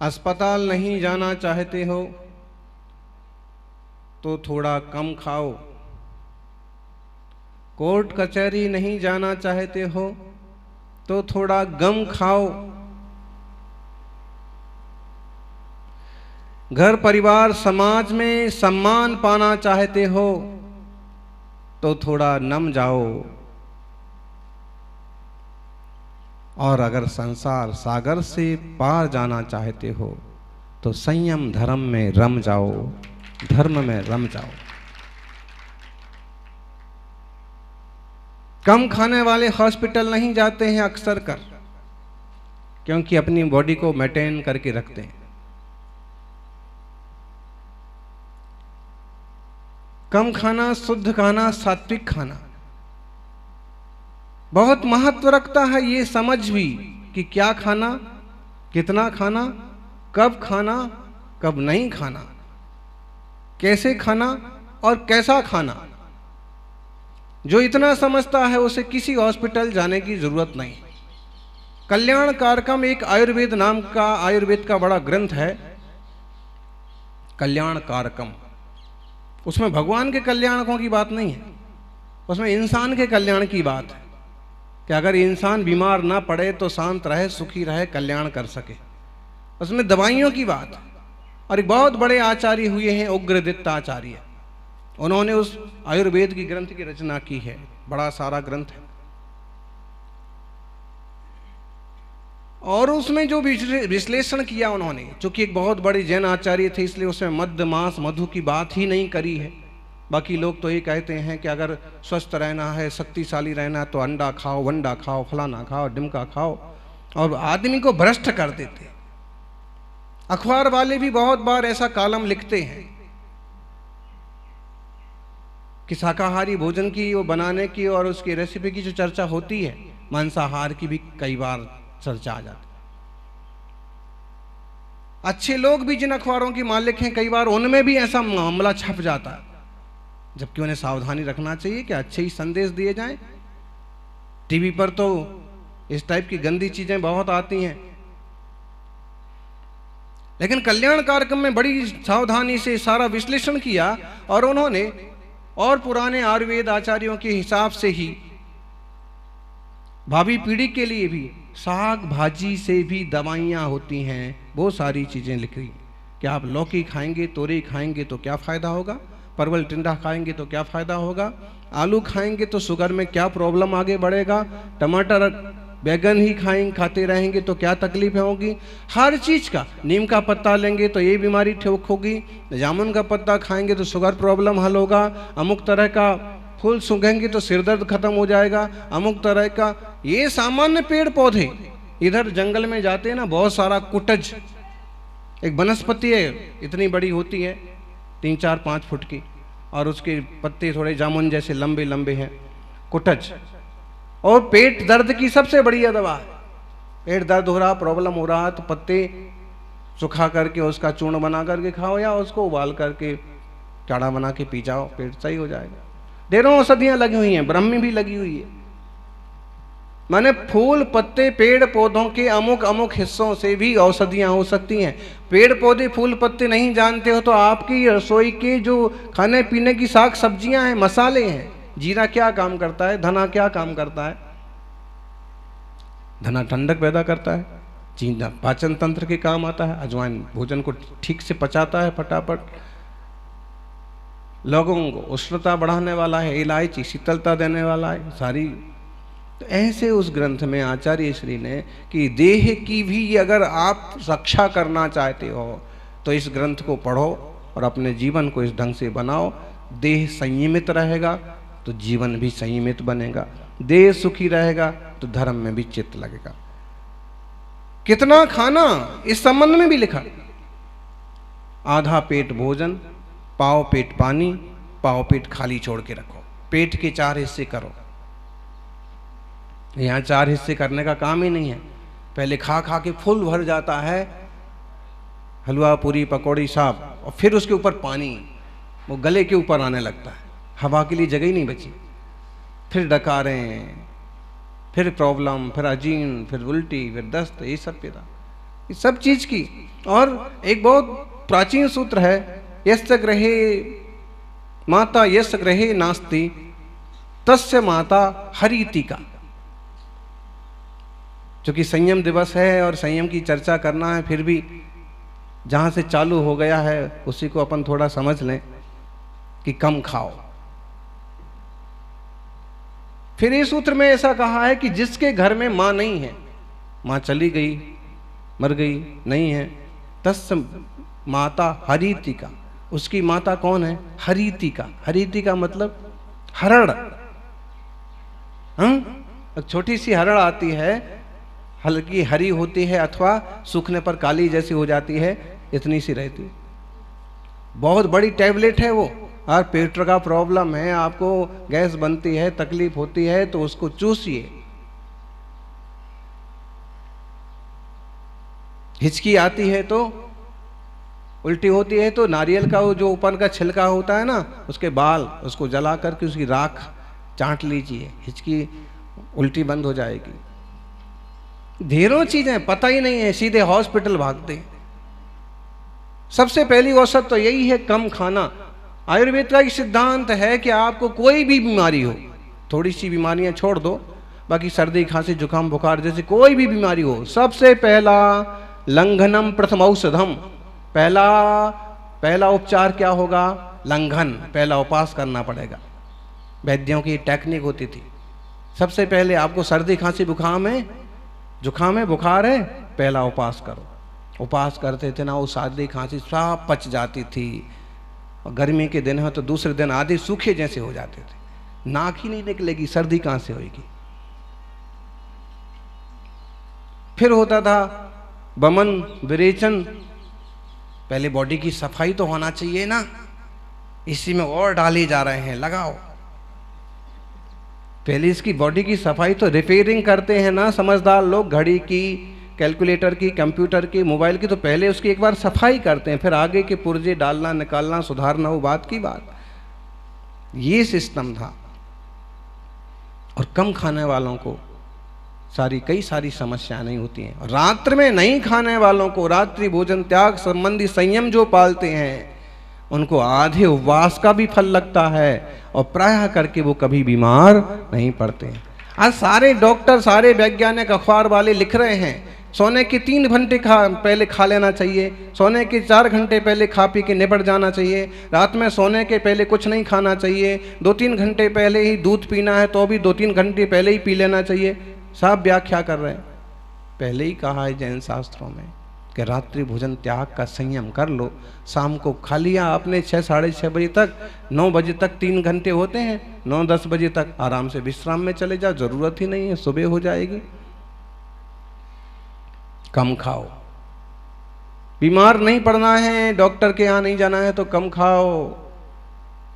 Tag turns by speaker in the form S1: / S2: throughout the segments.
S1: अस्पताल नहीं जाना चाहते हो तो थोड़ा कम खाओ। कोर्ट कचहरी नहीं जाना चाहते हो तो थोड़ा गम खाओ। घर परिवार समाज में सम्मान पाना चाहते हो तो थोड़ा नम जाओ। और अगर संसार सागर से पार जाना चाहते हो तो संयम धर्म में रम जाओ, धर्म में रम जाओ। कम खाने वाले हॉस्पिटल नहीं जाते हैं अक्सर कर, क्योंकि अपनी बॉडी को मेंटेन करके रखते हैं। कम खाना, शुद्ध खाना, सात्विक खाना बहुत महत्व रखता है। ये समझ भी कि क्या खाना, कितना खाना, कब खाना, कब नहीं खाना, कैसे खाना और कैसा खाना। जो इतना समझता है उसे किसी हॉस्पिटल जाने की जरूरत नहीं। कल्याण कारकम एक आयुर्वेद का बड़ा ग्रंथ है, कल्याण कारकम। उसमें भगवान के कल्याणकों की बात नहीं है, उसमें इंसान के कल्याण की बात है कि अगर इंसान बीमार ना पड़े तो शांत रहे, सुखी रहे, कल्याण कर सके। उसमें दवाइयों की बात है। और एक बहुत बड़े आचार्य हुए हैं उग्रदित्त आचार्य, उन्होंने उस आयुर्वेद की ग्रंथ की रचना की है, बड़ा सारा ग्रंथ है। और उसमें जो विश्लेषण किया उन्होंने, चूंकि एक बहुत बड़े जैन आचार्य थे इसलिए उसमें मद्य मांस मधु की बात ही नहीं करी है। बाकी लोग तो ये कहते हैं कि अगर स्वस्थ रहना है, शक्तिशाली रहना है तो अंडा खाओ, वंडा खाओ, फलाना खाओ, डिमका खाओ, और आदमी को भ्रष्ट कर देते। अखबार वाले भी बहुत बार ऐसा कॉलम लिखते हैं कि शाकाहारी भोजन की वो बनाने की और उसकी रेसिपी की जो चर्चा होती है, मांसाहार की भी कई बार चर्चा आ जाती। अच्छे लोग भी जिन अखबारों के मालिक हैं, कई बार उनमें भी ऐसा मामला छप जाता है, जबकि उन्हें सावधानी रखना चाहिए कि अच्छे ही संदेश दिए जाएं। टीवी पर तो इस टाइप की गंदी चीजें बहुत आती हैं, लेकिन कल्याण कार्यक्रम में बड़ी सावधानी से सारा विश्लेषण किया और उन्होंने और पुराने आयुर्वेद आचार्यों के हिसाब से ही भावी पीढ़ी के लिए भी साग भाजी से भी दवाइयाँ होती हैं, वो सारी चीज़ें लिख रही कि आप लौकी खाएंगे, तोरई खाएंगे तो क्या फ़ायदा होगा, परवल टिंडा खाएंगे तो क्या फ़ायदा होगा, आलू खाएंगे तो शुगर में क्या प्रॉब्लम आगे बढ़ेगा, टमाटर बैगन ही खाते रहेंगे तो क्या तकलीफ होगी। हर चीज़ का, नीम का पत्ता लेंगे तो ये बीमारी ठीक होगी, जामुन का पत्ता खाएंगे तो शुगर प्रॉब्लम हल होगा, अमुक तरह का फूल सूंघेंगे तो सिर दर्द खत्म हो जाएगा, अमुक तरह का। ये सामान्य पेड़ पौधे, इधर जंगल में जाते हैं ना, बहुत सारा कुटज एक वनस्पति है, इतनी बड़ी होती है 3-4-5 फुट की, और उसके पत्ते थोड़े जामुन जैसे लंबे लंबे हैं, कुटज। और पेट दर्द की सबसे बढ़िया दवा है। पेट दर्द हो रहा, प्रॉब्लम हो रहा, तो पत्ते सुखा करके उसका चूर्ण बना करके खाओ या उसको उबाल करके काढ़ा बना के पी जाओ, पेट सही हो जाएगा। ढेरों औषधियां लगी हुई हैं, ब्रह्मी भी लगी हुई है। माने फूल पत्ते पेड़ पौधों के अमुक अमुक हिस्सों से भी औषधियां हो सकती हैं। पेड़ पौधे फूल पत्ते नहीं जानते हो तो आपकी रसोई के जो खाने पीने की साग सब्जियां हैं, मसाले हैं, जीरा क्या काम करता है, धना क्या काम करता है। धना ठंडक पैदा करता है, जीरा पाचन तंत्र के काम आता है, अजवाइन भोजन को ठीक से पचाता है फटाफट, लोगों को उष्णता बढ़ाने वाला है, इलायची शीतलता देने वाला है सारी। तो ऐसे उस ग्रंथ में आचार्य श्री ने कि देह की भी अगर आप रक्षा करना चाहते हो तो इस ग्रंथ को पढ़ो और अपने जीवन को इस ढंग से बनाओ। देह संयमित रहेगा तो जीवन भी संयमित बनेगा, देह सुखी रहेगा तो धर्म में भी चित्त लगेगा। कितना खाना इस संबंध में भी लिखा, आधा पेट भोजन, पाव पेट पानी, पाव पेट खाली छोड़ के रखो। पेट के 4 हिस्से करो। यहाँ 4 हिस्से करने का काम ही नहीं है। पहले खा खा के फुल भर जाता है, हलवा पूरी पकौड़ी साब, और फिर उसके ऊपर पानी, वो गले के ऊपर आने लगता है। हवा के लिए जगह ही नहीं बची। फिर डकारें, फिर प्रॉब्लम, फिर अजीर्ण, फिर उल्टी, फिर दस्त, ये सब पैदा, इस सब चीज की। और एक बहुत प्राचीन सूत्र है, यस्य गृहे माता यस्य गृहे नास्ति तस्य माता हरितिका। क्योंकि संयम दिवस है और संयम की चर्चा करना है, फिर भी जहां से चालू हो गया है उसी को अपन थोड़ा समझ लें कि कम खाओ। फिर इस सूत्र में ऐसा कहा है कि जिसके घर में मां नहीं है, मां चली गई, मर गई, नहीं है, तस्य माता हरितिका, उसकी माता कौन है? हरितिका। हरितिका मतलब हरड़। छोटी सी हरड़ आती है, हल्की हरी होती है अथवा सूखने पर काली जैसी हो जाती है, इतनी सी रहती है। बहुत बड़ी टैबलेट है वो। और पेट का प्रॉब्लम है, आपको गैस बनती है, तकलीफ होती है, तो उसको चूसिए। हिचकी आती है तो, उल्टी होती है तो नारियल का वो जो ऊपर का छिलका होता है ना, उसके बाल, उसको जला करके उसकी राख चाट लीजिए, हिचकी उल्टी बंद हो जाएगी। ढेरों चीजें पता ही नहीं है, सीधे हॉस्पिटल भागते हैं। सबसे पहली औसत तो यही है, कम खाना। आयुर्वेद का एक सिद्धांत है कि आपको कोई भी बीमारी हो, थोड़ी सी बीमारियां छोड़ दो, बाकी सर्दी खांसी जुकाम बुखार जैसे कोई भी बीमारी हो, सबसे पहला लंघनम प्रथम औषधम, पहला उपचार क्या होगा? लंघन, पहला उपास करना पड़ेगा। वैद्यों की टेक्निक होती थी। सबसे पहले आपको सर्दी खांसी जुकाम है, बुखार है, पहला उपास करो। उपास करते थे ना, वो सर्दी खांसी सब पच जाती थी। और गर्मी के दिन है तो दूसरे दिन आधे सूखे जैसे हो जाते थे, नाक ही नहीं निकलेगी, सर्दी कहां से होगी। फिर होता था बमन विरेचन, पहले बॉडी की सफाई तो होना चाहिए ना, इसी में और डाले जा रहे हैं, लगाओ। पहले इसकी बॉडी की सफाई तो रिपेयरिंग करते हैं ना समझदार लोग, घड़ी की, कैलकुलेटर की, कंप्यूटर की, मोबाइल की, तो पहले उसकी एक बार सफाई करते हैं, फिर आगे के पुर्जे डालना निकालना सुधारना, वो बात की बात। ये सिस्टम था। और कम खाने वालों को कई सारी समस्याएं नहीं होती हैं। और रात्रि में नहीं खाने वालों को, रात्रि भोजन त्याग संबंधी संयम जो पालते हैं, उनको आधे उपवास का भी फल लगता है और प्रायः करके वो कभी बीमार नहीं पड़ते हैं। आज सारे डॉक्टर, सारे वैज्ञानिक, अखबार वाले लिख रहे हैं सोने के 3 घंटे पहले खा लेना चाहिए, सोने के 4 घंटे पहले खा पी के निपट जाना चाहिए, रात में सोने के पहले कुछ नहीं खाना चाहिए, 2-3 घंटे पहले ही दूध पीना है तो भी 2-3 घंटे पहले ही पी लेना चाहिए। सब व्याख्या कर रहे हैं। पहले ही कहा है जैन शास्त्रों में कि रात्रि भोजन त्याग का संयम कर लो। शाम को खा लिया आपने 6-6:30 बजे तक, 9 बजे तक 3 घंटे होते हैं, 9-10 बजे तक आराम से विश्राम में चले जाओ, जरूरत ही नहीं है, सुबह हो जाएगी। कम खाओ। बीमार नहीं पड़ना है, डॉक्टर के यहाँ नहीं जाना है तो कम खाओ,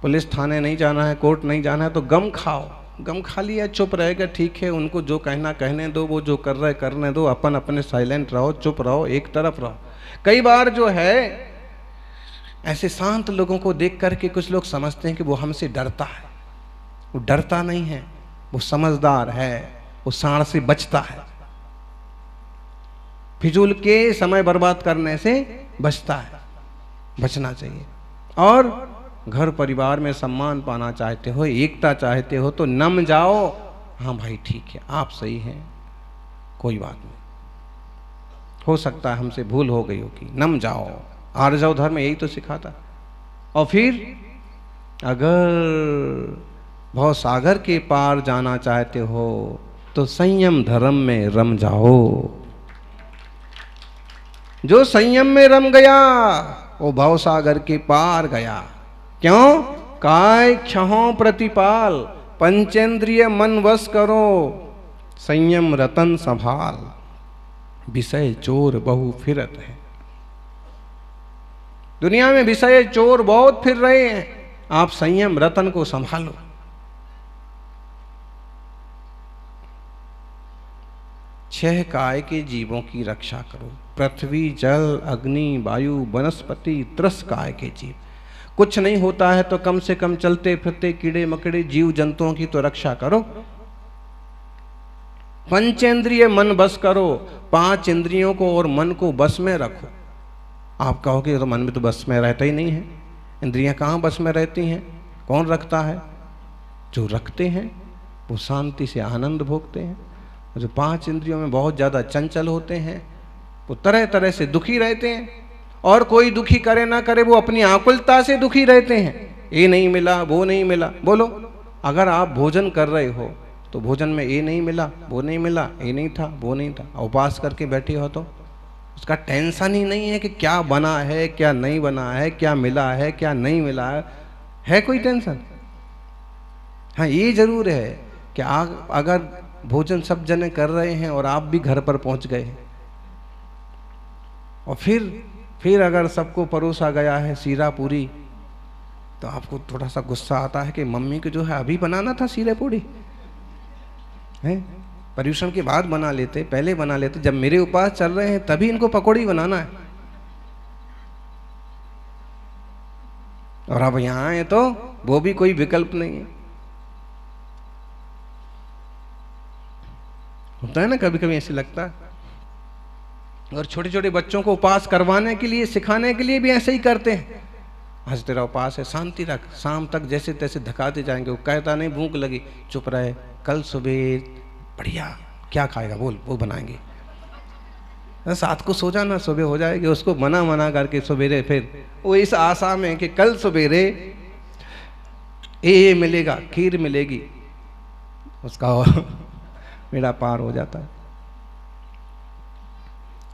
S1: पुलिस थाने नहीं जाना है, कोर्ट नहीं जाना है तो गम खाओ। गम खा लिया, चुप रहेगा, ठीक है, उनको जो कहना कहने दो, वो जो कर रहे करने दो, अपन अपने साइलेंट रहो, चुप रहो, एक तरफ रहो। कई बार जो है ऐसे शांत लोगों को देख करके कुछ लोग समझते हैं कि वो हमसे डरता है। वो डरता नहीं है, वो समझदार है, वो सांड से बचता है, फिजूल के समय बर्बाद करने से बचता है। बचना चाहिए। और घर परिवार में सम्मान पाना चाहते हो, एकता चाहते हो तो नम जाओ। हाँ भाई ठीक है, आप सही हैं, कोई बात नहीं, हो सकता है हमसे भूल हो गई होगी, नम जाओ। आर्जव धर्म यही तो सिखाता। और फिर अगर भव सागर के पार जाना चाहते हो तो संयम धर्म में रम जाओ। जो संयम में रम गया वो भव सागर के पार गया। क्यों? काय क्षहों प्रतिपाल, पंचेंद्रिय मन वश करो, संयम रतन संभाल, विषय चोर बहु फिरत है। दुनिया में विषय चोर बहुत फिर रहे हैं, आप संयम रतन को संभालो। छह काय के जीवों की रक्षा करो, पृथ्वी, जल, अग्नि, वायु, वनस्पति, 3 काय के जीव। कुछ नहीं होता है तो कम से कम चलते फिरते कीड़े मकड़े जीव जंतुओं की तो रक्षा करो। पंचेंद्रिय मन बस करो, 5 इंद्रियों को और मन को बस में रखो। आप कहोगे तो मन में तो बस में रहता ही नहीं है, इंद्रियां कहाँ बस में रहती हैं? कौन रखता है? जो रखते हैं वो शांति से आनंद भोगते हैं। जो 5 इंद्रियों में बहुत ज़्यादा चंचल होते हैं वो तरह तरह से दुखी रहते हैं, और कोई दुखी करे ना करे वो अपनी आकुलता से दुखी रहते हैं। ये नहीं मिला, वो नहीं मिला। बोलो, अगर आप भोजन कर रहे हो तो भोजन में ये नहीं मिला, वो नहीं मिला, ये नहीं था, वो नहीं था, उपवास करके बैठे हो तो उसका टेंशन ही नहीं है कि क्या बना है, क्या नहीं बना है, क्या मिला है, क्या नहीं मिला है कोई टेंशन? हाँ, ये जरूर है कि अगर भोजन सब जने कर रहे हैं और आप भी घर पर पहुंच गए, और फिर अगर सबको परोसा गया है सीरा पूरी, तो आपको थोड़ा सा गुस्सा आता है कि मम्मी को जो है अभी बनाना था सीरे पूरी है, पर्यूषण के बाद बना लेते, पहले बना लेते, जब मेरे उपवास चल रहे हैं तभी इनको पकौड़ी बनाना है, और अब यहां आए तो वो भी कोई विकल्प नहीं है। होता है ना, कभी कभी ऐसे लगता है। और छोटे छोटे बच्चों को उपवास करवाने के लिए, सिखाने के लिए भी ऐसे ही करते हैं। आज तेरा उपवास है, शांति रख, शाम तक जैसे तैसे धकाते जाएंगे। वो कहता नहीं भूख लगी, चुप रहे, कल सुबह बढ़िया क्या खाएगा बोल, वो बनाएंगे। साथ को सो जाना, सुबह हो जाएगी। उसको मना करके सवेरे फिर वो इस आशा में कि कल सवेरे ये मिलेगा, खीर मिलेगी, उसका मेरा पार हो जाता है।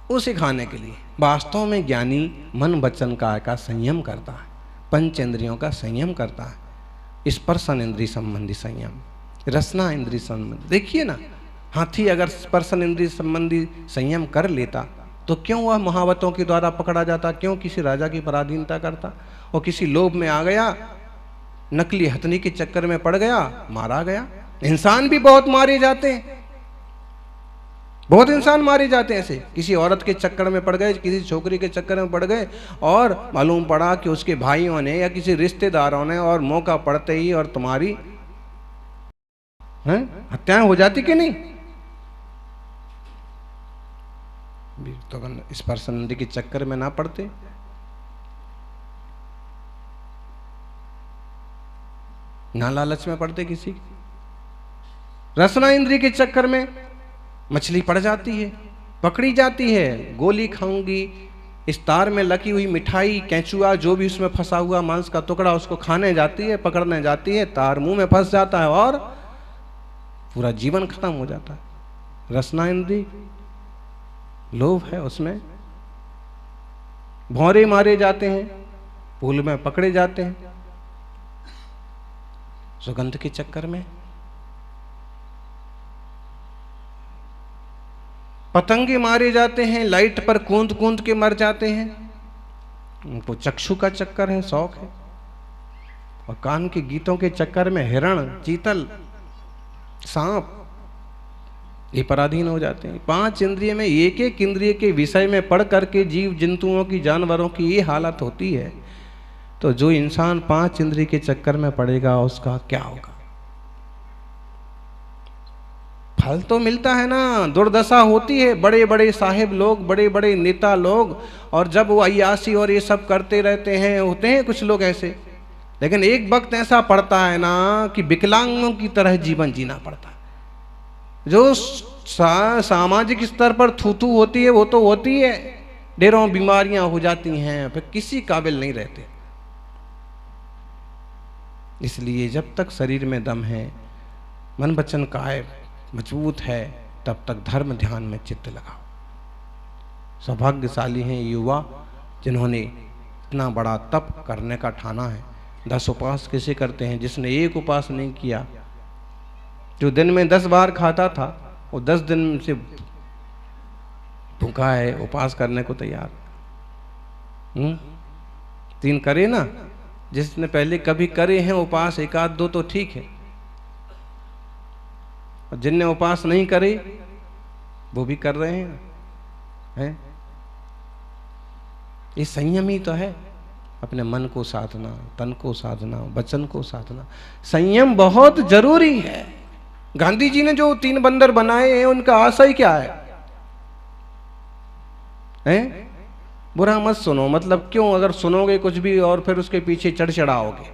S1: वो सिखाने के लिए वास्तव में ज्ञानी मन वचन काया का संयम करता है, पंचेंद्रियों का संयम करता है, स्पर्शन इंद्रिय संबंधी संयम, रसना इंद्रिय संबंधी। देखिए ना, हाथी अगर स्पर्शन इंद्रिय संबंधी संयम कर लेता तो क्यों वह महावतों के द्वारा पकड़ा जाता, क्यों किसी राजा की पराधीनता करता? और किसी लोभ में आ गया, नकली हथनी के चक्कर में पड़ गया, मारा गया। इंसान भी बहुत मारे जाते हैं, बहुत इंसान मारे जाते हैं ऐसे। किसी औरत के चक्कर में पड़ गए, किसी छोकरी के चक्कर में पड़ गए, और मालूम पड़ा कि उसके भाइयों ने या किसी रिश्तेदारों ने, और मौका पड़ते ही और तुम्हारी हत्याएं हो जाती कि नहीं? तो स्पर्शन के चक्कर में ना पड़ते, ना लालच में पड़ते किसी, रसना इंद्रिय के चक्कर में मछली पड़ जाती है, पकड़ी जाती है। गोली खाऊंगी, इस तार में लगी हुई मिठाई, कैंचुआ, जो भी उसमें फंसा हुआ मांस का टुकड़ा, उसको खाने जाती है, पकड़ने जाती है, तार मुंह में फंस जाता है और पूरा जीवन खत्म हो जाता है। रसना इंद्रिय, लोभ है उसमें, भौरे मारे जाते हैं, पुल में पकड़े जाते हैं, सुगंध के चक्कर में। पतंगे मारे जाते हैं, लाइट पर कूंद कूंद के मर जाते हैं, उनको चक्षु का चक्कर है, शौक है। और कान के गीतों के चक्कर में हिरण, चीतल, सांप ये पराधीन हो जाते हैं। 5 इंद्रिय में एक एक इंद्रिय के विषय में पढ़ करके जीव जंतुओं की, जानवरों की ये हालत होती है, तो जो इंसान 5 इंद्रिय के चक्कर में पड़ेगा उसका क्या होगा? फल तो मिलता है ना, दुर्दशा होती है। बड़े बड़े साहिब लोग, बड़े बड़े नेता लोग, और जब वो अय्यासी और ये सब करते रहते हैं, होते हैं कुछ लोग ऐसे, लेकिन एक वक्त ऐसा पड़ता है ना कि विकलांगों की तरह जीवन जीना पड़ता है। जो सामाजिक स्तर पर थूथू होती है वो तो होती है, ढेरों बीमारियां हो जाती हैं, फिर किसी काबिल नहीं रहते। इसलिए जब तक शरीर में दम है, मन वचन काया मजबूत है, तब तक धर्म ध्यान में चित्त लगाओ। सौभाग्यशाली हैं युवा जिन्होंने इतना बड़ा तप करने का ठाना है। 10 उपवास कैसे करते हैं? जिसने एक उपवास नहीं किया, जो दिन में 10 बार खाता था, वो 10 दिन से भूखा है, उपवास करने को तैयार। 3 करे ना, जिसने पहले कभी करे हैं उपवास, 1 आध 2 तो ठीक है, और जिनने उपवास नहीं करे वो भी कर रहे हैं। ये संयम ही तो है। अपने मन को साधना, तन को साधना, वचन को साधना। संयम बहुत जरूरी है। गांधी जी ने जो 3 बंदर बनाए हैं उनका आशय क्या है? बुरा मत सुनो, मतलब क्यों? अगर सुनोगे कुछ भी और फिर उसके पीछे चढ़ चढ़ाओगे।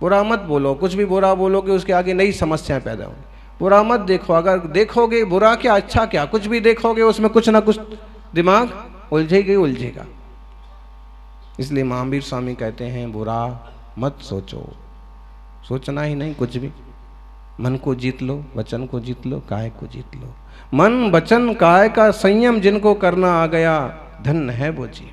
S1: बुरा मत बोलो, कुछ भी बुरा बोलोगे उसके आगे नई समस्याएं पैदा होंगी। बुरा मत देखो, अगर देखोगे बुरा क्या अच्छा क्या, कुछ भी देखोगे उसमें कुछ ना कुछ दिमाग उलझेगा। इसलिए महावीर स्वामी कहते हैं बुरा मत सोचो, सोचना ही नहीं कुछ भी। मन को जीत लो, वचन को जीत लो, काय को जीत लो। मन वचन काय का संयम जिनको करना आ गया, धन्य है वो जी।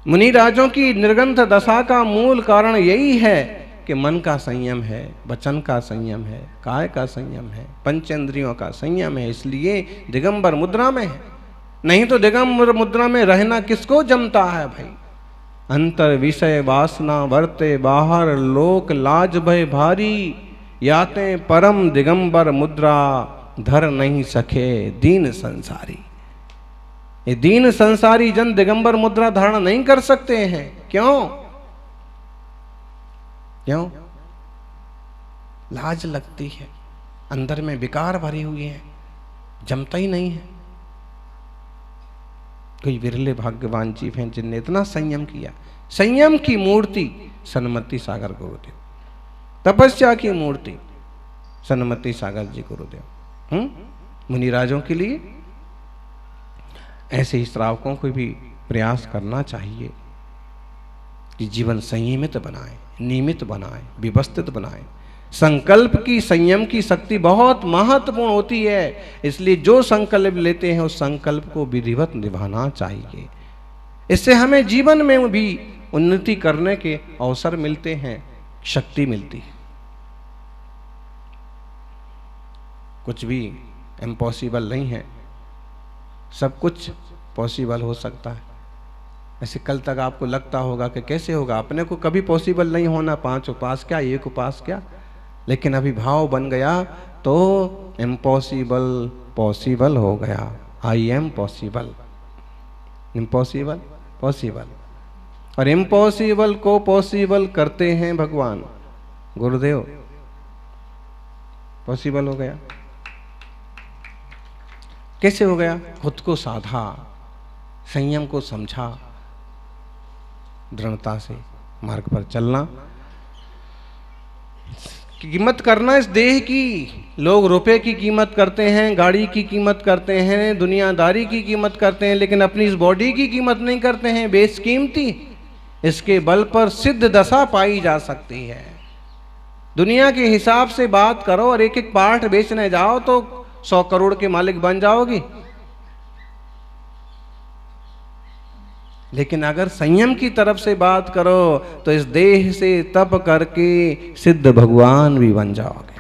S1: मुनि राजों की निर्गंथ दशा का मूल कारण यही है कि मन का संयम है, वचन का संयम है, काय का संयम है, पंचेंद्रियों का संयम है। इसलिए दिगंबर मुद्रा में है। नहीं तो दिगंबर मुद्रा में रहना किसको जमता है भाई? अंतर विषय वासना वर्ते बाहर, लोक लाज भय भारी, याते परम दिगंबर मुद्रा, धर नहीं सके दीन संसारी। ये दीन संसारी जन दिगंबर मुद्रा धारण नहीं कर सकते हैं। क्यों? लाज लगती है, अंदर में विकार भरी हुई है, जमता ही नहीं है। कोई विरले भाग्यवान जीव हैं जिनने इतना संयम किया। संयम की मूर्ति सन्मति सागर गुरुदेव, तपस्या की मूर्ति सन्मति सागर जी गुरुदेव। मुनिराजों के लिए ऐसे ही श्रावकों को भी प्रयास करना चाहिए कि जीवन संयमित बनाए, नियमित बनाए, व्यवस्थित बनाए। संकल्प की, संयम की शक्ति बहुत महत्वपूर्ण होती है। इसलिए जो संकल्प लेते हैं उस संकल्प को विधिवत निभाना चाहिए। इससे हमें जीवन में भी उन्नति करने के अवसर मिलते हैं, शक्ति मिलती है। कुछ भी इम्पॉसिबल नहीं है, सब कुछ पॉसिबल हो सकता है। ऐसे कल तक आपको लगता होगा कि कैसे होगा, अपने को कभी पॉसिबल नहीं होना, 5 उपास क्या, 1 उपास क्या। लेकिन अभी भाव बन गया तो इम्पॉसिबल पॉसिबल हो गया। I am possible, impossible possible. और इम्पॉसिबल को पॉसिबल करते हैं भगवान गुरुदेव। पॉसिबल हो गया। कैसे हो गया? खुद को साधा, संयम को समझा, दृढ़ता से मार्ग पर चलना, कीमत करना इस देह की। लोग रुपए की कीमत करते हैं, गाड़ी की कीमत करते हैं, दुनियादारी की कीमत करते हैं, लेकिन अपनी इस बॉडी की कीमत नहीं करते हैं। बेशकीमती, इसके बल पर सिद्ध दशा पाई जा सकती है। दुनिया के हिसाब से बात करो और एक एक पार्ट बेचने जाओ तो 100 करोड़ के मालिक बन जाओगी। लेकिन अगर संयम की तरफ से बात करो तो इस देह से तप करके सिद्ध भगवान भी बन जाओगे।